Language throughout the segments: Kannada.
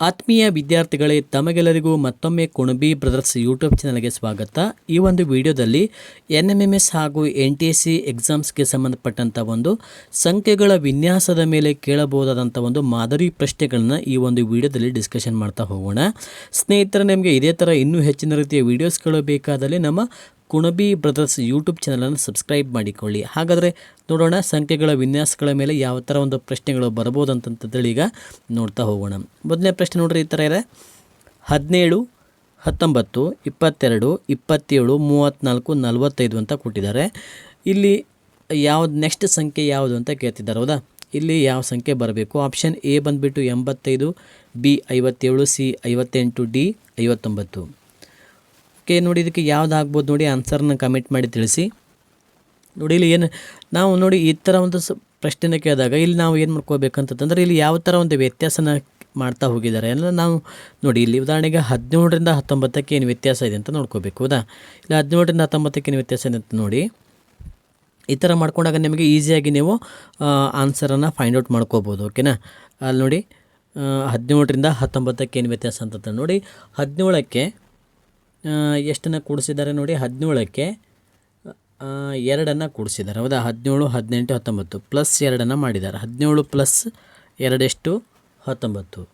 ಆತ್ಮೀಯ ವಿದ್ಯಾರ್ಥಿಗಳೇ, ತಮಗೆಲ್ಲರಿಗೂ ಮತ್ತೊಮ್ಮೆ ಕುಣಬಿ ಬ್ರದರ್ಸ್ ಯೂಟ್ಯೂಬ್ ಚಾನಲ್ಗೆ ಸ್ವಾಗತ. ಈ ಒಂದು ವಿಡಿಯೋದಲ್ಲಿ NMMS ಹಾಗೂ NTSC ಎಕ್ಸಾಮ್ಸ್ಗೆ ಸಂಬಂಧಪಟ್ಟಂಥ ಒಂದು ಸಂಖ್ಯೆಗಳ ವಿನ್ಯಾಸದ ಮೇಲೆ ಕೇಳಬಹುದಾದಂಥ ಒಂದು ಮಾದರಿ ಪ್ರಶ್ನೆಗಳನ್ನ ಈ ಒಂದು ವಿಡಿಯೋದಲ್ಲಿ ಡಿಸ್ಕಷನ್ ಮಾಡ್ತಾ ಹೋಗೋಣ. ಸ್ನೇಹಿತರೆ, ನಿಮಗೆ ಇದೇ ಥರ ಇನ್ನೂ ಹೆಚ್ಚಿನ ರೀತಿಯ ವಿಡಿಯೋಸ್ಗಳು ಬೇಕಾದಲ್ಲಿ ನಮ್ಮ ಕುಣಬಿ ಬ್ರದರ್ಸ್ ಯೂಟ್ಯೂಬ್ ಚಾನಲನ್ನು ಸಬ್ಸ್ಕ್ರೈಬ್ ಮಾಡಿಕೊಳ್ಳಿ. ಹಾಗಾದರೆ ನೋಡೋಣ ಸಂಖ್ಯೆಗಳ ವಿನ್ಯಾಸಗಳ ಮೇಲೆ ಯಾವ ಥರ ಒಂದು ಪ್ರಶ್ನೆಗಳು ಬರ್ಬೋದು ಅಂತಂತೇಳಿ ಈಗ ನೋಡ್ತಾ ಹೋಗೋಣ. ಮೊದಲನೇ ಪ್ರಶ್ನೆ ನೋಡ್ರಿ, ಈ ಥರ ಇದೆ: 17, 19, 22, 27, 34, 45 ಅಂತ ಕೊಟ್ಟಿದ್ದಾರೆ. ಇಲ್ಲಿ ಯಾವ್ದು ನೆಕ್ಸ್ಟ್ ಸಂಖ್ಯೆ ಯಾವುದು ಅಂತ ಕೇಳ್ತಿದ್ದಾರೆ. ಹೌದಾ, ಇಲ್ಲಿ ಯಾವ ಸಂಖ್ಯೆ ಬರಬೇಕು? ಆಪ್ಷನ್ ಎ ಬಂದುಬಿಟ್ಟು 85, ಬಿ 57, ಸಿ 58, ಡಿ 59. ಓಕೆ, ನೋಡಿ ಇದಕ್ಕೆ ಯಾವ್ದು ಆಗ್ಬೋದು ನೋಡಿ, ಆನ್ಸರ್ನ ಕಮೆಂಟ್ ಮಾಡಿ ತಿಳಿಸಿ. ನೋಡಿ ಇಲ್ಲಿ ಏನು ನಾವು ನೋಡಿ ಈ ಥರ ಒಂದು ಪ್ರಶ್ನೆನ ಕೇಳಿದಾಗ ಇಲ್ಲಿ ನಾವು ಏನು ಮಾಡ್ಕೋಬೇಕಂತಂದರೆ ಇಲ್ಲಿ ಯಾವ ಥರ ಒಂದು ವ್ಯತ್ಯಾಸನ ಮಾಡ್ತಾ ಹೋಗಿದ್ದಾರೆ ಅಂದರೆ ನಾವು ನೋಡಿ ಇಲ್ಲಿ ಉದಾಹರಣೆಗೆ 17ರಿಂದ 19ಕ್ಕೆ ಏನು ವ್ಯತ್ಯಾಸ ಇದೆ ಅಂತ ನೋಡ್ಕೋಬೇಕು. ಹೌದಾ, ಇಲ್ಲ 17ರಿಂದ 19ಕ್ಕೆ ಏನು ವ್ಯತ್ಯಾಸ ಇದೆ ಅಂತ ನೋಡಿ ಈ ಥರ ಮಾಡ್ಕೊಂಡಾಗ ನಿಮಗೆ ಈಸಿಯಾಗಿ ನೀವು ಆನ್ಸರನ್ನು ಫೈಂಡ್ ಔಟ್ ಮಾಡ್ಕೋಬೋದು. ಓಕೆನಾ, ಅಲ್ಲಿ ನೋಡಿ 17ರಿಂದ 19ಕ್ಕೆ ಏನು ವ್ಯತ್ಯಾಸ ಅಂತ ನೋಡಿ. 17ಕ್ಕೆ ಎಷ್ಟನ್ನು ಕೂಡಿಸಿದ್ದಾರೆ ನೋಡಿ, 17ಕ್ಕೆ 2 ಕೂಡಿಸಿದ್ದಾರೆ. ಹೌದಾ, 17, 18, 19 ಪ್ಲಸ್ 2 ಮಾಡಿದ್ದಾರೆ. 17 ಪ್ಲಸ್ 2 ಎಷ್ಟು? 19.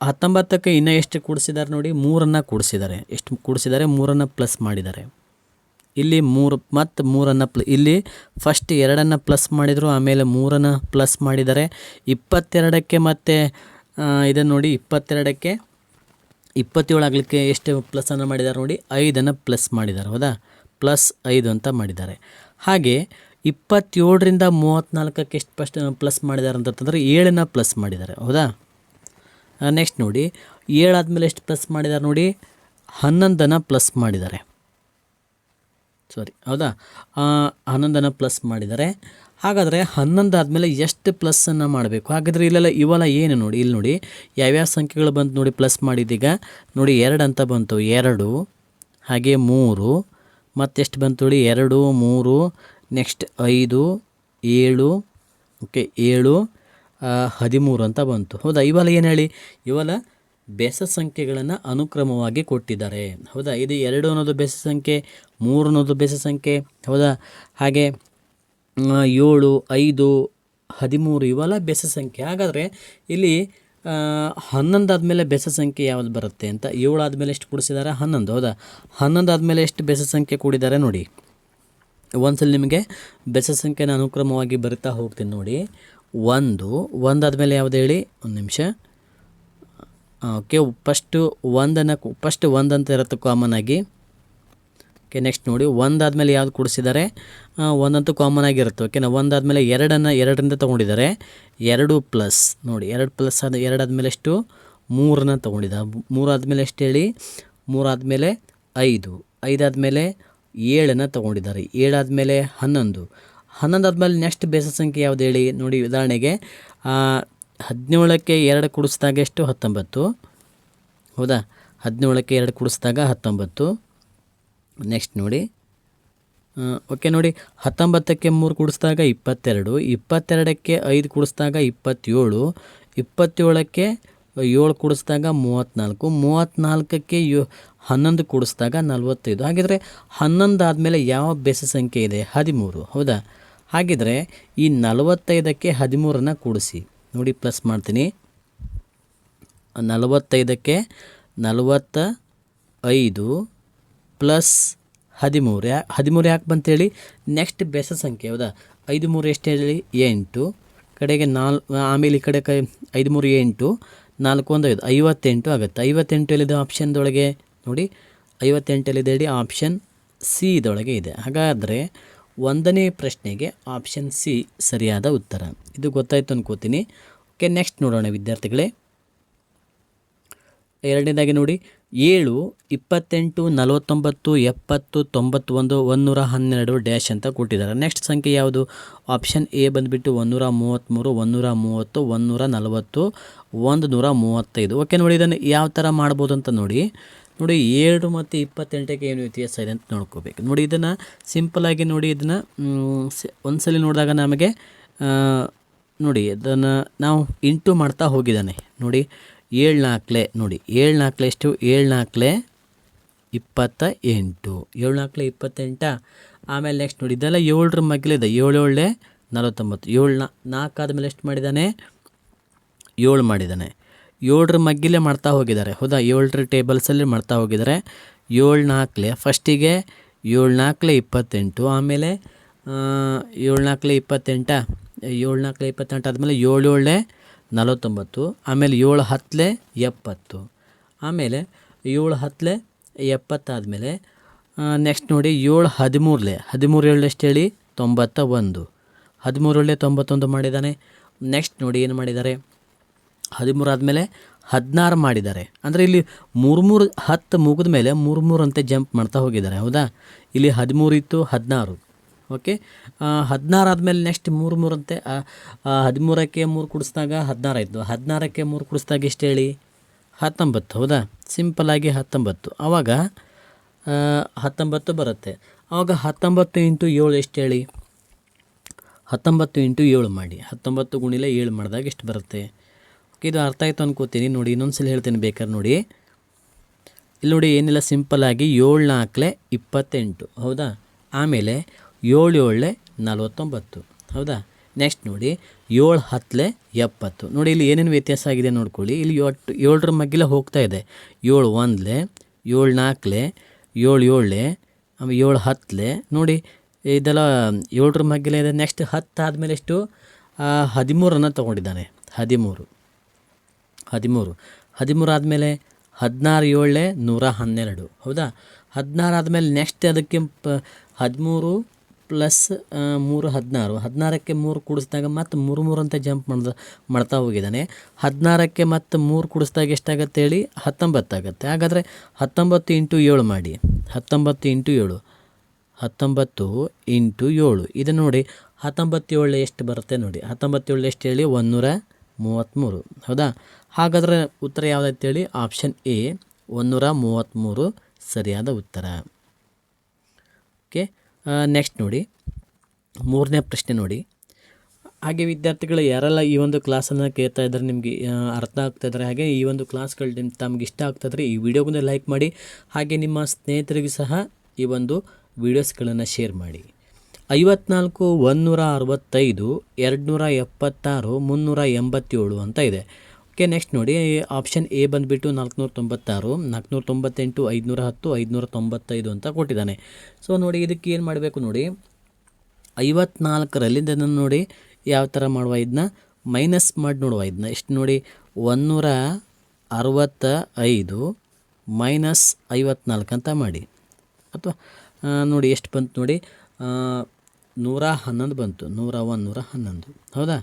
19ಕ್ಕೆ ಇನ್ನೂ ಎಷ್ಟು ಕೂಡಿಸಿದ್ದಾರೆ ನೋಡಿ, 3 ಕೂಡಿಸಿದ್ದಾರೆ. ಎಷ್ಟು ಕೂಡಿಸಿದ್ದಾರೆ? 3 ಪ್ಲಸ್ ಮಾಡಿದ್ದಾರೆ. ಇಲ್ಲಿ 3 ಮತ್ತು 3 ಇಲ್ಲಿ ಫಸ್ಟ್ 2 ಪ್ಲಸ್ ಮಾಡಿದರು, ಆಮೇಲೆ 3 ಪ್ಲಸ್ ಮಾಡಿದ್ದಾರೆ. 22ಕ್ಕೆ ಮತ್ತು ಇದನ್ನು ನೋಡಿ, 22ಕ್ಕೆ 27 ಆಗಲಿಕ್ಕೆ ಎಷ್ಟು ಪ್ಲಸ್ಸನ್ನು ಮಾಡಿದ್ದಾರೆ ನೋಡಿ, 5 ಪ್ಲಸ್ ಮಾಡಿದ್ದಾರೆ. ಹೌದಾ, ಪ್ಲಸ್ 5 ಅಂತ ಮಾಡಿದ್ದಾರೆ. ಹಾಗೆ 27ರಿಂದ 34ಕ್ಕೆ ಎಷ್ಟು ಪ್ಲಸ್ ಮಾಡಿದ್ದಾರೆ ಅಂತಂದರೆ 7 ಪ್ಲಸ್ ಮಾಡಿದ್ದಾರೆ. ಹೌದಾ, ನೆಕ್ಸ್ಟ್ ನೋಡಿ 7 ಆದಮೇಲೆ ಎಷ್ಟು ಪ್ಲಸ್ ಮಾಡಿದ್ದಾರೆ ನೋಡಿ, 11 ಪ್ಲಸ್ ಮಾಡಿದ್ದಾರೆ. ಹೌದಾ, 11 ಪ್ಲಸ್ ಮಾಡಿದ್ದಾರೆ. ಹಾಗಾದರೆ 11 ಆದಮೇಲೆ ಎಷ್ಟು ಪ್ಲಸ್ಸನ್ನು ಮಾಡಬೇಕು? ಹಾಗಾದರೆ ಇಲ್ಲೆಲ್ಲ ಇವೆಲ್ಲ ಏನು ನೋಡಿ, ಇಲ್ಲಿ ನೋಡಿ ಯಾವ್ಯಾವ ಸಂಖ್ಯೆಗಳು ಬಂತು ನೋಡಿ ಪ್ಲಸ್ ಮಾಡಿದೀಗ ನೋಡಿ. 2 ಅಂತ ಬಂತು, 2 ಹಾಗೆ 3 ಮತ್ತೆಷ್ಟು ಬಂತು ನೋಡಿ, 2, 3 ನೆಕ್ಸ್ಟ್ 5, 7 ಓಕೆ 7, 13 ಅಂತ ಬಂತು. ಹೌದಾ, ಇವೆಲ್ಲ ಏನು ಹೇಳಿ, ಇವೆಲ್ಲ ಬೆಸ ಸಂಖ್ಯೆಗಳನ್ನು ಅನುಕ್ರಮವಾಗಿ ಕೊಟ್ಟಿದ್ದಾರೆ. ಹೌದಾ, ಇದು 2 ಅನ್ನೋದು ಬೆಸ ಸಂಖ್ಯೆ, 3 ಅನ್ನೋದು ಬೆಸ ಸಂಖ್ಯೆ. ಹೌದಾ, ಹಾಗೆ 7, 5, 13 ಇವೆಲ್ಲ ಬೆಸ ಸಂಖ್ಯೆ. ಹಾಗಾದರೆ ಇಲ್ಲಿ 11 ಆದಮೇಲೆ ಬೆಸ ಸಂಖ್ಯೆ ಯಾವುದು ಬರುತ್ತೆ ಅಂತ, 7 ಆದಮೇಲೆ ಎಷ್ಟು ಕೂಡಿಸಿದ್ದಾರೆ? 11. ಹೌದಾ, 11 ಆದಮೇಲೆ ಎಷ್ಟು ಬೆಸ ಸಂಖ್ಯೆ ಕೂಡಿದ್ದಾರೆ ನೋಡಿ. ಒಂದ್ಸಲ ನಿಮಗೆ ಬೆಸ ಸಂಖ್ಯೆನ ಅನುಕ್ರಮವಾಗಿ ಬರಿತಾ ಹೋಗ್ತೀನಿ ನೋಡಿ. 1 ಆದಮೇಲೆ ಯಾವುದು ಹೇಳಿ, ಒಂದು ನಿಮಿಷ. ಓಕೆ, ಫಸ್ಟ್ 1 ಅಂತ ಇರುತ್ತೆ ಕಾಮನ್ ಆಗಿ. ಓಕೆ, ನೆಕ್ಸ್ಟ್ ನೋಡಿ 1 ಆದಮೇಲೆ ಯಾವ್ದು ಕೂಡಿಸಿದ್ದಾರೆ? 1 ಅಂತೂ ಕಾಮನ್ ಆಗಿರುತ್ತೆ. ಓಕೆನಾ, 1 ಆದಮೇಲೆ 2ರಿಂದ ತೊಗೊಂಡಿದ್ದಾರೆ. 2 ಪ್ಲಸ್ ನೋಡಿ, 2 ಪ್ಲಸ್ 2 ಆದಮೇಲೆ ಎಷ್ಟು? 3 ತೊಗೊಂಡಿದ್ದಾರೆ. 3 ಆದಮೇಲೆ ಎಷ್ಟು ಹೇಳಿ? 3 ಆದಮೇಲೆ 5 ಆದಮೇಲೆ 7 ತೊಗೊಂಡಿದ್ದಾರೆ. 7 ಆದಮೇಲೆ 11 ಆದಮೇಲೆ ನೆಕ್ಸ್ಟ್ ಬೇಸ ಸಂಖ್ಯೆ ಯಾವುದು ಹೇಳಿ ನೋಡಿ. ಉದಾಹರಣೆಗೆ 17ಕ್ಕೆ 2 ಕೂಡಿಸಿದಾಗ ಎಷ್ಟು? 19. ಹೌದಾ, 17ಕ್ಕೆ 2 ಕೂಡಿಸಿದಾಗ 19. ನೆಕ್ಸ್ಟ್ ನೋಡಿ, ಓಕೆ ನೋಡಿ 19ಕ್ಕೆ 3 ಕೂಡಿಸಿದಾಗ 22, 22ಕ್ಕೆ 5 ಕೂಡಿಸಿದಾಗ 27, 27ಕ್ಕೆ 7 ಕೂಡಿಸಿದಾಗ 34, 34ಕ್ಕೆ 11 ಕೂಡಿಸಿದಾಗ 45. ಹಾಗಿದ್ರೆ 11 ಆದಮೇಲೆ ಯಾವ ಬೆಸ ಸಂಖ್ಯೆ ಇದೆ? 13. ಹೌದಾ, ಹಾಗಿದ್ರೆ ಈ 45ಕ್ಕೆ 13 ಕೂಡಿಸಿ ನೋಡಿ, ಪ್ಲಸ್ ಮಾಡ್ತೀನಿ. 45ಕ್ಕೆ 45 ಪ್ಲಸ್ 13. 13 ಯಾಕೆ ಬಂತೇಳಿ? ನೆಕ್ಸ್ಟ್ ಬೆಸ ಸಂಖ್ಯೆ. ಹೌದಾ, 5 3 ಎಷ್ಟು ಹೇಳಿ? 8 ಕಡೆಗೆ 4, ಆಮೇಲೆ ಈ ಕಡೆ 5 3 8, 4 1 5, 58 ಆಗುತ್ತೆ. 58 ಎಲ್ಲಿದೆ ಆಪ್ಷನ್ದೊಳಗೆ ನೋಡಿ, 58 ಎಲ್ಲಿದೆ ಹೇಳಿ? ಆಪ್ಷನ್ ಸಿ ಇದೊಳಗೆ ಇದೆ. ಹಾಗಾದರೆ 1ನೇ ಪ್ರಶ್ನೆಗೆ ಆಪ್ಷನ್ ಸಿ ಸರಿಯಾದ ಉತ್ತರ. ಇದು ಗೊತ್ತಾಯಿತು ಅನ್ಕೋತೀನಿ. ಓಕೆ, ನೆಕ್ಸ್ಟ್ ನೋಡೋಣ ವಿದ್ಯಾರ್ಥಿಗಳೇ. 2ನೇದಾಗಿ ನೋಡಿ 7, 28, 49, 70, 91, 112 ಡ್ಯಾಶ್ ಅಂತ ಕೊಟ್ಟಿದ್ದಾರೆ. ನೆಕ್ಸ್ಟ್ ಸಂಖ್ಯೆ ಯಾವುದು? ಆಪ್ಷನ್ ಎ ಬಂದುಬಿಟ್ಟು 133, 130, 140, 135. ಓಕೆ ನೋಡಿ, ಇದನ್ನು ಯಾವ ಥರ ಮಾಡ್ಬೋದು ಅಂತ ನೋಡಿ. 7 ಮತ್ತು 28ಕ್ಕೆ ಏನು ವ್ಯತ್ಯಾಸ ಇದೆ ಅಂತ ನೋಡ್ಕೋಬೇಕು. ನೋಡಿ, ಇದನ್ನು ಸಿಂಪಲ್ಲಾಗಿ ನೋಡಿ, ಇದನ್ನು ಒಂದ್ಸಲ ನೋಡಿದಾಗ ನಮಗೆ ನೋಡಿ ಇದನ್ನು ನಾವು ಇಂಟು ಮಾಡ್ತಾ ಹೋಗಿದ್ದಾನೆ ನೋಡಿ. ಏಳು ನಾಲ್ಕಲೆ ನೋಡಿ, ಏಳು ನಾಲ್ಕಲೆ ಎಷ್ಟು, ಏಳು ನಾಲ್ಕಲೆ 28, 7 ನಾಲ್ಕಲೆ 28. ಆಮೇಲೆ ನೆಕ್ಸ್ಟ್ ನೋಡಿ, ಇದೆಲ್ಲ 7ರ ಮಗ್ಲಿದೆ, 7 ಏಳಲೆ 49, 7 4 ಆದಮೇಲೆ ಎಷ್ಟು ಮಾಡಿದ್ದಾನೆ, 7 ಮಾಡಿದ್ದಾನೆ. 7ರ ಮಗ್ಗಿಲೇ ಮಾಡ್ತಾ ಹೋಗಿದ್ದಾರೆ, ಹೌದಾ, 7ರ ಟೇಬಲ್ಸಲ್ಲಿ ಮಾಡ್ತಾ ಹೋಗಿದ್ದಾರೆ. 7 ನಾಲ್ಕಲೆ ಫಸ್ಟಿಗೆ 7 ನಾಲ್ಕಲೆ 28, ಆಮೇಲೆ 7 ನಾಲ್ಕಲೆ 28, 7 ನಾಲ್ಕಲೆ 28 ಆದಮೇಲೆ 7 ಏಳಲೆ 49, ಆಮೇಲೆ 7 ಹತ್ತಲೆ 70, ಆಮೇಲೆ 7 ಹತ್ತಲೆ 70 ಆದಮೇಲೆ ನೆಕ್ಸ್ಟ್ ನೋಡಿ 7 13ಲೆ 13 ಏಳಲೆ ಎಷ್ಟು ಹೇಳಿ 91, 13 ಏಳಲೆ 91 ಮಾಡಿದ್ದಾನೆ. ನೆಕ್ಸ್ಟ್ ನೋಡಿ ಏನು ಮಾಡಿದ್ದಾರೆ, 13 ಆದಮೇಲೆ 16 ಮಾಡಿದ್ದಾರೆ. ಅಂದರೆ ಇಲ್ಲಿ 3 10 ಮುಗಿದ ಮೇಲೆ 3 ಅಂತೆ ಜಂಪ್ ಮಾಡ್ತಾ ಹೋಗಿದ್ದಾರೆ, ಹೌದಾ. ಇಲ್ಲಿ 13 ಇತ್ತು, 16, ಓಕೆ. 16 ಆದಮೇಲೆ ನೆಕ್ಸ್ಟ್ 3 ಅಂತೆ 13ಕ್ಕೆ 3 ಕೂಡಿಸಿದಾಗ 16 ಆಯಿತು, 16ಕ್ಕೆ 3 ಕೂಡಿಸಿದಾಗ ಎಷ್ಟು ಹೇಳಿ 19, ಹೌದಾ. ಸಿಂಪಲ್ಲಾಗಿ 19, ಆವಾಗ 19 ಬರುತ್ತೆ. ಆವಾಗ 19 ಇಂಟು 7 ಎಷ್ಟು ಹೇಳಿ, 19 ಇಂಟು 7 ಮಾಡಿ, 19 ಗುಣಿಲೆ 7 ಮಾಡಿದಾಗ ಎಷ್ಟು ಬರುತ್ತೆ. ಓಕೆ, ಇದು ಅರ್ಥ ಆಯಿತು ಅನ್ಕೋತೀನಿ. ನೋಡಿ ಇನ್ನೊಂದ್ಸಲ ಹೇಳ್ತೀನಿ ಬೇಕಾದ್ರೆ ನೋಡಿ. ಇಲ್ಲಿ ನೋಡಿ ಏನಿಲ್ಲ, ಸಿಂಪಲ್ಲಾಗಿ 7 ನಾಲ್ಕಲೆ 28, ಹೌದಾ. ಆಮೇಲೆ 7 ಏಳಲೆ 49, ಹೌದಾ. ನೆಕ್ಸ್ಟ್ ನೋಡಿ 7 ಹತ್ತಲೆ 70. ನೋಡಿ ಇಲ್ಲಿ ಏನೇನು ವ್ಯತ್ಯಾಸ ಆಗಿದೆ ನೋಡ್ಕೊಳ್ಳಿ. ಇಲ್ಲಿ 7ರ ಮಗ್ಗಿಲ ಹೋಗ್ತಾ ಇದೆ, 7 ಒಂದಲೆ 7 ನಾಲ್ಕಲೆ 7 ಏಳಲೆ ಆಮೇಲೆ 7 ಹತ್ತಲೆ. ನೋಡಿ ಇದೆಲ್ಲ 7ರ ಮಗ್ಗಿಲ ಇದೆ. ನೆಕ್ಸ್ಟ್ 10 ಆದಮೇಲೆ ಎಷ್ಟು 13 ತೊಗೊಂಡಿದ್ದಾನೆ, 13 ಆದಮೇಲೆ 16 ಏಳಲೆ 112, ಹೌದಾ. 16 ಆದಮೇಲೆ ನೆಕ್ಸ್ಟ್ ಅದಕ್ಕೆ 13 ಪ್ಲಸ್ 3 16, 16ಕ್ಕೆ 3 ಕೂಡಿಸಿದಾಗ ಮತ್ತು 3 ಅಂತ ಜಂಪ್ ಮಾಡ್ತಾ ಹೋಗಿದ್ದಾನೆ. 16ಕ್ಕೆ ಮತ್ತು 3 ಕೂಡಿಸಿದಾಗ ಎಷ್ಟಾಗತ್ತೆ ಹೇಳಿ 19 ಆಗುತ್ತೆ. ಹಾಗಾದರೆ 19 ಇಂಟು 7 ಮಾಡಿ, 19 ಇಂಟು 7, 19 ಇಂಟು 7. ಇದು ನೋಡಿ 19 ಏಳಲೆ ಎಷ್ಟು ಬರುತ್ತೆ ನೋಡಿ, 19 ಏಳಲೆ ಎಷ್ಟು ಹೇಳಿ 133, ಹೌದಾ. ಹಾಗಾದರೆ ಉತ್ತರ ಯಾವುದಾಯ್ತು ಹೇಳಿ, ಆಪ್ಷನ್ ಎ 133 ಸರಿಯಾದ ಉತ್ತರ. ಓಕೆ, ನೆಕ್ಸ್ಟ್ ನೋಡಿ 3ನೇ ಪ್ರಶ್ನೆ ನೋಡಿ. ಹಾಗೆ ವಿದ್ಯಾರ್ಥಿಗಳು ಯಾರೆಲ್ಲ ಈ ಒಂದು ಕ್ಲಾಸನ್ನು ಕೇಳ್ತಾ ಇದ್ದಾರೆ, ನಿಮಗೆ ಅರ್ಥ ಆಗ್ತಾಯಿದ್ದಾರೆ, ಹಾಗೆ ಈ ಒಂದು ಕ್ಲಾಸ್ಗಳು ತಮಗೆ ಇಷ್ಟ ಆಗ್ತಾಯಿದ್ರೆ ಈ ವಿಡಿಯೋಗೊಂದು ಲೈಕ್ ಮಾಡಿ, ಹಾಗೆ ನಿಮ್ಮ ಸ್ನೇಹಿತರಿಗೂ ಸಹ ಈ ಒಂದು ವೀಡಿಯೋಸ್ಗಳನ್ನು ಶೇರ್ ಮಾಡಿ. 54 165 276 387 ಅಂತ ಇದೆ. ಓಕೆ, ನೆಕ್ಸ್ಟ್ ನೋಡಿ ಆಪ್ಷನ್ ಎ ಬಂದುಬಿಟ್ಟು 496, 498, 510, 595 ಅಂತ ಕೊಟ್ಟಿದ್ದಾನೆ. ಸೊ ನೋಡಿ ಇದಕ್ಕೆ ಏನು ಮಾಡಬೇಕು ನೋಡಿ, 54ರಲ್ಲಿ ಇದನ್ನು ನೋಡಿ ಯಾವ ಥರ ಮಾಡುವ, ಇದನ್ನ ಮೈನಸ್ ಮಾಡಿ ನೋಡುವ. ಇದನ್ನ ಎಷ್ಟು ನೋಡಿ, 165 ಮೈನಸ್ 54 ಅಂತ ಮಾಡಿ, ಅಥವಾ ನೋಡಿ ಎಷ್ಟು ಬಂತು ನೋಡಿ 111 ಬಂತು, 111, ಹೌದಾ,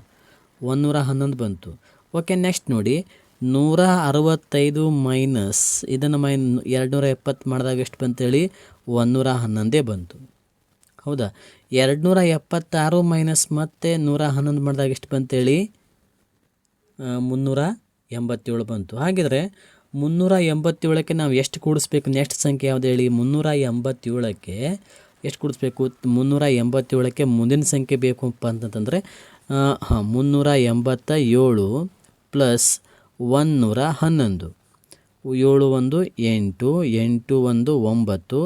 111 ಬಂತು. ಓಕೆ, ನೆಕ್ಸ್ಟ್ ನೋಡಿ 165 ಮೈನಸ್ ಇದನ್ನು 270 ಮಾಡಿದಾಗ ಎಷ್ಟು ಬಂತೇಳಿ 111 ಬಂತು, ಹೌದಾ. 276 ಮೈನಸ್ ಮತ್ತೆ 111 ಮಾಡಿದಾಗ ಎಷ್ಟು ಬಂತೇಳಿ 387 ಬಂತು. ಹಾಗಿದ್ರೆ 387ಕ್ಕೆ ನಾವು ಎಷ್ಟು ಕೂಡಿಸ್ಬೇಕು, ನೆಕ್ಸ್ಟ್ ಸಂಖ್ಯೆ ಯಾವುದು ಹೇಳಿ, 387ಕ್ಕೆ ಎಷ್ಟು ಕೂಡಿಸ್ಬೇಕು, 387ಕ್ಕೆ ಮುಂದಿನ ಸಂಖ್ಯೆ ಬೇಕಪ್ಪ ಅಂತಂದರೆ 387 ಪ್ಲಸ್ 111, 7 1 8, 8 1 9,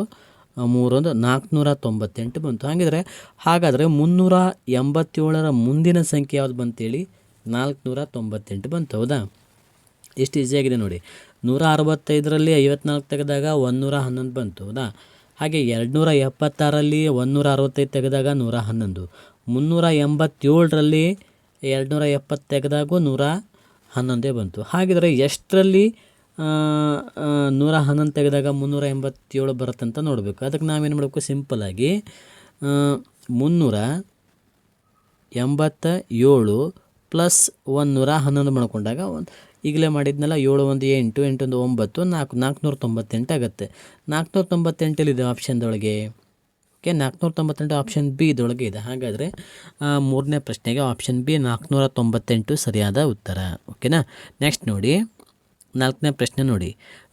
3 498 ಬಂತು. ಹಾಗಾದರೆ 387ರ ಮುಂದಿನ ಸಂಖ್ಯೆ ಯಾವುದು ಬಂತೇಳಿ 498 ಬಂತು, ಹೌದಾ. ಎಷ್ಟು ಈಸಿಯಾಗಿದೆ ನೋಡಿ. 165ರಲ್ಲಿ 54 ತೆಗೆದಾಗ 111 ಬಂತು, ಹೌದಾ. ಹಾಗೆ 276ರಲ್ಲಿ 165 ತೆಗೆದಾಗ 111, 387ರಲ್ಲಿ 270 ತೆಗೆದಾಗ 111 ಬಂತು. ಹಾಗಿದ್ರೆ ಎಷ್ಟರಲ್ಲಿ 111 ತೆಗೆದಾಗ 387 ಬರುತ್ತೆ ಅಂತ ನೋಡಬೇಕು. ಅದಕ್ಕೆ ನಾವೇನು ಮಾಡಬೇಕು, ಸಿಂಪಲ್ಲಾಗಿ 387 ಪ್ಲಸ್ 111 ಮಾಡ್ಕೊಂಡಾಗ ಈಗಲೇ ಮಾಡಿದ್ನಲ್ಲ, 7 1 8, 8 1 9, 498 ಆಗುತ್ತೆ. 498 ಆಪ್ಷನ್ದೊಳಗೆ. ಓಕೆ, 498 ಆಪ್ಷನ್ ಬಿ ಇದೊಳಗೆ ಇದೆ. ಹಾಗಾದರೆ 3ನೇ ಪ್ರಶ್ನೆಗೆ ಆಪ್ಷನ್ ಬಿ 498 ಸರಿಯಾದ ಉತ್ತರ. ಓಕೆನಾ. ನೆಕ್ಸ್ಟ್ ನೋಡಿ 4ನೇ ಪ್ರಶ್ನೆ ನೋಡಿ,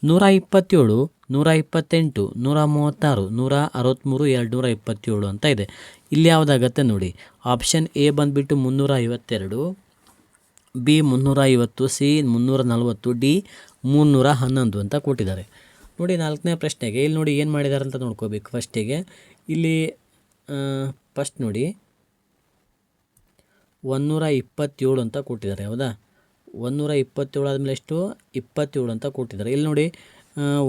127 128 136 163 227 ಅಂತ ಇದೆ. ಇಲ್ಲಿ ಯಾವುದಾಗತ್ತೆ ನೋಡಿ, ಆಪ್ಷನ್ ಎ ಬಂದುಬಿಟ್ಟು 352, ಬಿ 350, ಸಿ 340, ಡಿ 311 ಅಂತ ಕೊಟ್ಟಿದ್ದಾರೆ. ನೋಡಿ 4ನೇ ಪ್ರಶ್ನೆಗೆ ಇಲ್ಲಿ ನೋಡಿ ಏನು ಮಾಡಿದ್ದಾರೆ ಅಂತ ನೋಡ್ಕೋಬೇಕು. ಫಸ್ಟಿಗೆ ಇಲ್ಲಿ ಫಸ್ಟ್ ನೋಡಿ 127 ಅಂತ ಕೊಟ್ಟಿದ್ದಾರೆ. ಹೌದಾ, 127 ಆದಮೇಲೆ ಎಷ್ಟು 27 ಅಂತ ಕೊಟ್ಟಿದ್ದಾರೆ. ಇಲ್ಲಿ ನೋಡಿ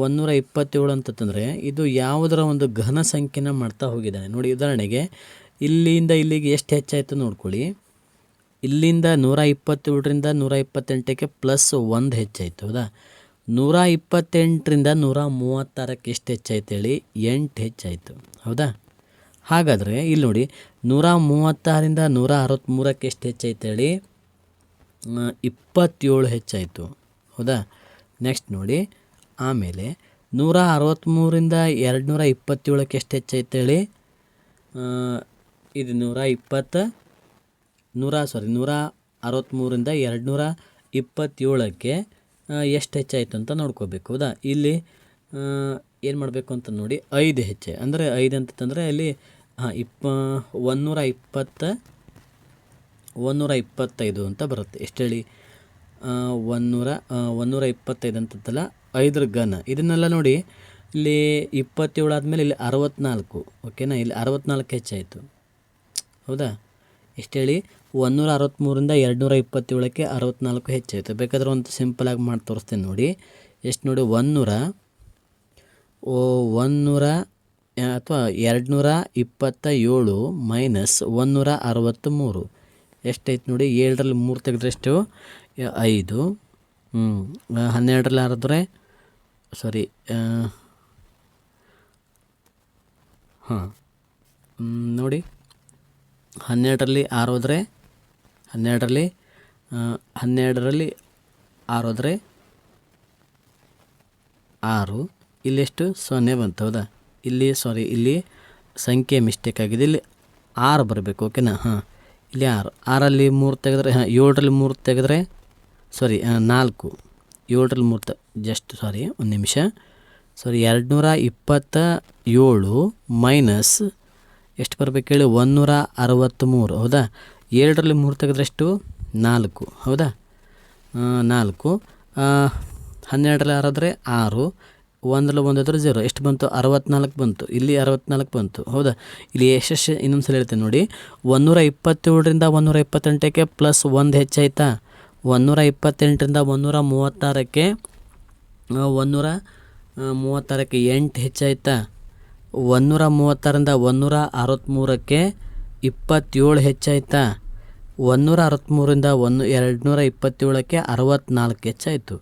127 ಅಂತಂದರೆ ಇದು ಯಾವುದರ ಒಂದು ಘನ ಸಂಖ್ಯೆನ ಮಾಡ್ತಾ ಹೋಗಿದ್ದಾನೆ ನೋಡಿ. ಉದಾಹರಣೆಗೆ ಇಲ್ಲಿಂದ ಇಲ್ಲಿಗೆ ಎಷ್ಟು ಹೆಚ್ಚಾಯಿತು ನೋಡ್ಕೊಳ್ಳಿ. ಇಲ್ಲಿಂದ 127ರಿಂದ 128ಕ್ಕೆ ಪ್ಲಸ್ 1 ಹೆಚ್ಚಾಯಿತು. ಹೌದಾ, 128ರಿಂದ 136ಕ್ಕೆ ಎಷ್ಟು ಹೆಚ್ಚಾಯ್ತು ಹೇಳಿ, 8 ಹೆಚ್ಚಾಯಿತು. ಹೌದಾ, ಹಾಗಾದರೆ ಇಲ್ಲಿ ನೋಡಿ 136ರಿಂದ 163ಕ್ಕೆ ಎಷ್ಟು ಹೆಚ್ಚಾಯ್ತು ಹೇಳಿ, 27 ಹೆಚ್ಚಾಯಿತು. ಹೌದಾ, ನೆಕ್ಸ್ಟ್ ನೋಡಿ ಆಮೇಲೆ 163ರಿಂದ 227ಕ್ಕೆ ಎಷ್ಟು ಹೆಚ್ಚಾಯ್ತು ಹೇಳಿ, ಇದು 163ರಿಂದ 227ಕ್ಕೆ ಎಷ್ಟು ಹೆಚ್ಚಾಯಿತು ಅಂತ ನೋಡ್ಕೋಬೇಕು. ಹೌದಾ, ಇಲ್ಲಿ ಏನು ಮಾಡಬೇಕು ಅಂತ ನೋಡಿ 5 ಹೆಚ್ಚೆ ಅಂದರೆ 5 ಅಂತಂದರೆ ಇಲ್ಲಿ 125 ಅಂತ ಬರುತ್ತೆ. ಎಷ್ಟು ಹೇಳಿ, 125 ಅಂತಲ್ಲ 5ರ ಘನ. ಇದನ್ನೆಲ್ಲ ನೋಡಿ ಇಲ್ಲಿ 27 ಆದಮೇಲೆ ಇಲ್ಲಿ 64. ಓಕೆನಾ, ಇಲ್ಲಿ 64 ಹೆಚ್ಚಾಯಿತು. ಹೌದಾ, ಎಷ್ಟು ಹೇಳಿ 163ರಿಂದ 227ಕ್ಕೆ 64 ಹೆಚ್ಚಾಯಿತು. ಬೇಕಾದ್ರೆ ಒಂದು ಸಿಂಪಲಾಗಿ ಮಾಡಿ ತೋರಿಸ್ತೇನೆ ನೋಡಿ. ಎಷ್ಟು ನೋಡಿ 100 ಅಥವಾ 227 ಮೈನಸ್ 163 ಎಷ್ಟೈತೆ ನೋಡಿ. 7ರಲ್ಲಿ 3 ತೆಗೆದ್ರೆ ಎಷ್ಟು 5. 12ರಲ್ಲಿ ಆರಿದ್ರೆ ಸಾರಿ ನೋಡಿ 12ರಲ್ಲಿ 6 ಹೋದರೆ 12ರಲ್ಲಿ 6 ಇಲ್ಲೆಷ್ಟು 0 ಬಂತು. ಹೌದಾ, ಇಲ್ಲಿ ಸಂಖ್ಯೆ ಮಿಸ್ಟೇಕ್ ಆಗಿದೆ. ಇಲ್ಲಿ 6 ಬರಬೇಕು. ಓಕೆನಾ, ಇಲ್ಲಿ 6ರಲ್ಲಿ 3 ತೆಗೆದ್ರೆ 7ರಲ್ಲಿ 3 ತೆಗೆದ್ರೆ 4. 7ರಲ್ಲಿ 3 ಜಸ್ಟ್ ಒಂದು ನಿಮಿಷ 227 ಮೈನಸ್ ಎಷ್ಟು ಬರಬೇಕು ಹೇಳಿ 163. ಹೌದಾ, 7ರಲ್ಲಿ 3 ತೆಗೆದ್ರೆ ಎಷ್ಟು 4. ಹೌದಾ, 4. 12ರಲ್ಲಿ 6 ಆದರೆ 6. 1ರಲ್ಲಿ 1 ಆದರೆ 0. ಎಷ್ಟು ಬಂತು 64 ಬಂತು. ಇಲ್ಲಿ 64 ಬಂತು. ಹೌದಾ, ಇಲ್ಲಿ ಎಷ್ಟು ಇನ್ನೊಂದು ಸಲ ಹೇಳ್ತೇನೆ ನೋಡಿ. 127ರಿಂದ 128ಕ್ಕೆ ಪ್ಲಸ್ 1 ಹೆಚ್ಚಾಯ್ತಾ. 128ರಿಂದ 136ಕ್ಕೆ 8 ಹೆಚ್ಚಾಯ್ತಾ. 136ರಿಂದ 163ಕ್ಕೆ 27 ಹೆಚ್ಚಾಯ್ತಾ. 163ರಿಂದ 227ಕ್ಕೆ 64 ಹೆಚ್ಚಾಯಿತು.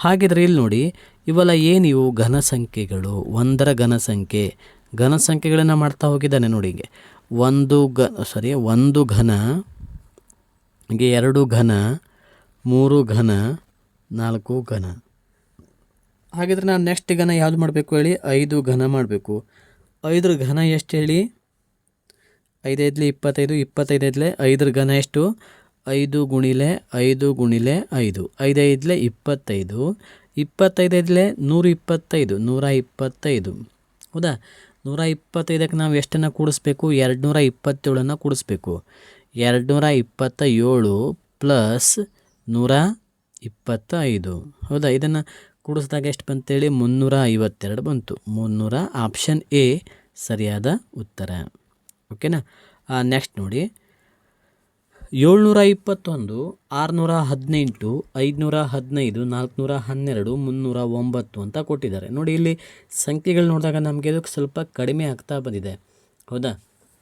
ಹಾಗಿದ್ರೆ ಇಲ್ಲಿ ನೋಡಿ ಇವೆಲ್ಲ ಏನಿವು ಘನ ಸಂಖ್ಯೆಗಳು. 1ರ ಘನ ಸಂಖ್ಯೆಗಳನ್ನು ಮಾಡ್ತಾ ಹೋಗಿದ್ದಾನೆ ನೋಡಿ. ಹೀಗೆ 1 ಘನ, ಹೀಗೆ 2 ಘನ, 3 ಘನ, 4 ಘನ. ಹಾಗಿದ್ರೆ ನಾನು ನೆಕ್ಸ್ಟ್ ಘನ ಯಾವುದು ಮಾಡಬೇಕು ಹೇಳಿ, 5 ಘನ ಮಾಡಬೇಕು. 5ರ ಘನ ಎಷ್ಟು ಹೇಳಿ, 5 ಐದಲಿ 25, 25 ಐದಲೆ 5ರ ಘನ ಎಷ್ಟು 5 ಗುಣಿಲೆ 5 ಗುಣಿಲೆ 5, 5 ಐದಲೆ 25, 25 ಐದಲೆ 125, 125. ಹೌದಾ, 125ಕ್ಕೆ ನಾವು ಎಷ್ಟನ್ನು ಕೂಡಿಸ್ಬೇಕು, 227 ಕೂಡಿಸ್ಬೇಕು. 227 ಪ್ಲಸ್ 125. ಹೌದಾ, ಇದನ್ನು ಕೂಡಿಸಿದಾಗ ಎಷ್ಟು ಬಂತೇಳಿ 352 ಬಂತು. 300 ಆಪ್ಷನ್ ಎ ಸರಿಯಾದ ಉತ್ತರ. ಓಕೆನಾ, ನೆಕ್ಸ್ಟ್ ನೋಡಿ 721, 618, 515, 412, 309 ಅಂತ ಕೊಟ್ಟಿದ್ದಾರೆ. ನೋಡಿ ಇಲ್ಲಿ ಸಂಖ್ಯೆಗಳು ನೋಡಿದಾಗ ನಮಗೆ ಇದು ಸ್ವಲ್ಪ ಕಡಿಮೆ ಆಗ್ತಾ ಬಂದಿದೆ. ಹೌದಾ,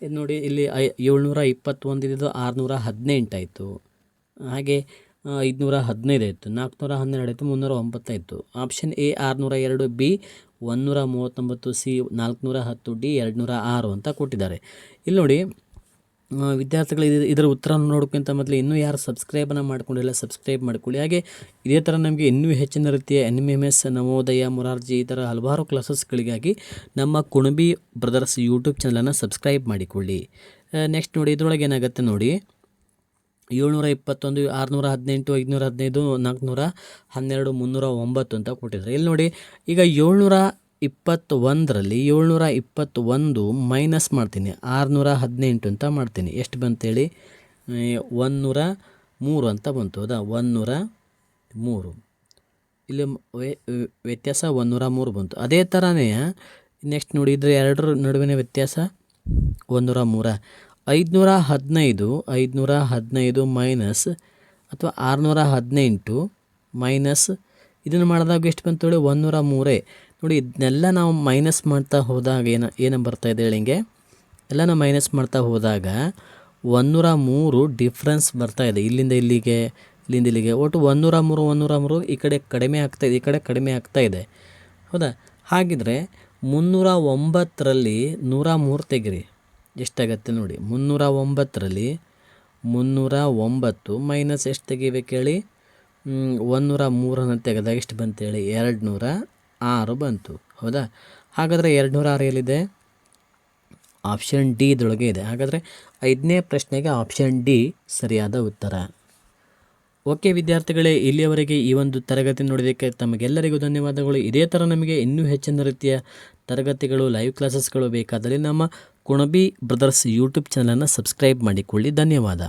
ಇದು ನೋಡಿ ಇಲ್ಲಿ 721 ಇದ್ದು 618 ಆಯಿತು. ಹಾಗೆ 515 ಆಯಿತು, 412 ಆಯಿತು, 309 ಆಯಿತು. Option A 602, B 139, C 410, D 206 ಅಂತ ಕೊಟ್ಟಿದ್ದಾರೆ. ಇಲ್ಲಿ ನೋಡಿ ವಿದ್ಯಾರ್ಥಿಗಳು ಇದರ ಉತ್ತರ ನೋಡೋಕ್ಕಿಂತ ಮೊದಲು ಇನ್ನೂ ಯಾರು ಸಬ್ಸ್ಕ್ರೈಬನ್ನು ಮಾಡ್ಕೊಂಡಿಲ್ಲ ಸಬ್ಸ್ಕ್ರೈಬ್ ಮಾಡ್ಕೊಳ್ಳಿ. ಹಾಗೆ ಇದೇ ಥರ ನಮಗೆ ಇನ್ನೂ ಹೆಚ್ಚಿನ ರೀತಿಯ NMMS, ನವೋದಯ, ಮೊರಾರ್ಜಿ ಈ ಥರ ಹಲವಾರು ಕ್ಲಾಸಸ್ಗಳಿಗಾಗಿ ನಮ್ಮ ಕುಣಬಿ ಬ್ರದರ್ಸ್ ಯೂಟ್ಯೂಬ್ ಚಾನಲನ್ನು ಸಬ್ಸ್ಕ್ರೈಬ್ ಮಾಡಿಕೊಳ್ಳಿ. ನೆಕ್ಸ್ಟ್ ನೋಡಿ ಇದರೊಳಗೆ ಏನಾಗುತ್ತೆ ನೋಡಿ 721, 618, 515, 412, 309 ಅಂತ ಕೊಟ್ಟಿದ್ದಾರೆ. ಇಲ್ಲಿ ನೋಡಿ ಈಗ 721ರಲ್ಲಿ 721 ಮೈನಸ್ ಮಾಡ್ತೀನಿ, 618 ಅಂತ ಮಾಡ್ತೀನಿ. ಎಷ್ಟು ಬಂತೇಳಿ 136 3 ಅಂತ ಬಂತು. ಹೌದಾ, 103. ಇಲ್ಲಿ ವ್ಯತ್ಯಾಸ 103 ಬಂತು. ಅದೇ ಥರನೇ ನೆಕ್ಸ್ಟ್ ನೋಡಿ, ಇದ್ರ ಎರಡರ ನಡುವಿನ ವ್ಯತ್ಯಾಸ 103. 515 ಮೈನಸ್ ಅಥವಾ 618 ಮೈನಸ್ ಇದನ್ನು ಮಾಡಿದಾಗ ಎಷ್ಟು ಬಂತು ಹೇಳಿ, 103. ನೋಡಿ, ಇದನ್ನೆಲ್ಲ ನಾವು ಮೈನಸ್ ಮಾಡ್ತಾ ಹೋದಾಗ ಏನು ಬರ್ತಾಯಿದೆ ಹೇಳಿ, ಹಿಂಗೆ ಎಲ್ಲ ನಾವು ಮೈನಸ್ ಮಾಡ್ತಾ ಹೋದಾಗ 103 ಡಿಫ್ರೆನ್ಸ್ ಬರ್ತಾಯಿದೆ. ಇಲ್ಲಿಂದ ಇಲ್ಲಿಗೆ, ಇಲ್ಲಿಂದ ಇಲ್ಲಿಗೆ, ಒಟ್ಟು 103 ಈ ಕಡೆ ಕಡಿಮೆ ಆಗ್ತಾಯಿದೆ, ಈ ಕಡೆ ಕಡಿಮೆ ಆಗ್ತಾಯಿದೆ. ಹೌದಾ, ಹಾಗಿದ್ರೆ 309ರಲ್ಲಿ 103 ತೆಗಿರಿ, ಎಷ್ಟಾಗತ್ತೆ ನೋಡಿ. 309ರಲ್ಲಿ 309 ಮೈನಸ್ ಎಷ್ಟು ತೆಗಿಬೇಕು ಹೇಳಿ, 103 ತೆಗೆದಾಗ ಎಷ್ಟು ಬಂತು ಹೇಳಿ, 206 ಬಂತು. ಹೌದಾ, ಹಾಗಾದರೆ 206 ಎಲ್ಲಿದೆ, ಆಪ್ಷನ್ ಡಿ ಇದರೊಳಗೆ ಇದೆ. ಹಾಗಾದರೆ 5ನೇ ಪ್ರಶ್ನೆಗೆ ಆಪ್ಷನ್ ಡಿ ಸರಿಯಾದ ಉತ್ತರ. ಓಕೆ ವಿದ್ಯಾರ್ಥಿಗಳೇ, ಇಲ್ಲಿಯವರೆಗೆ ಈ ಒಂದು ತರಗತಿ ನೋಡೋದಕ್ಕೆ ತಮಗೆಲ್ಲರಿಗೂ ಧನ್ಯವಾದಗಳು. ಇದೇ ಥರ ನಮಗೆ ಇನ್ನೂ ಹೆಚ್ಚಿನ ರೀತಿಯ ತರಗತಿಗಳು, ಲೈವ್ ಕ್ಲಾಸಸ್ಗಳು ಬೇಕಾದರೆ ನಮ್ಮ ಕುಣಬಿ ಬ್ರದರ್ಸ್ ಯೂಟ್ಯೂಬ್ ಚಾನಲನ್ನು ಸಬ್ಸ್ಕ್ರೈಬ್ ಮಾಡಿಕೊಳ್ಳಿ. ಧನ್ಯವಾದ.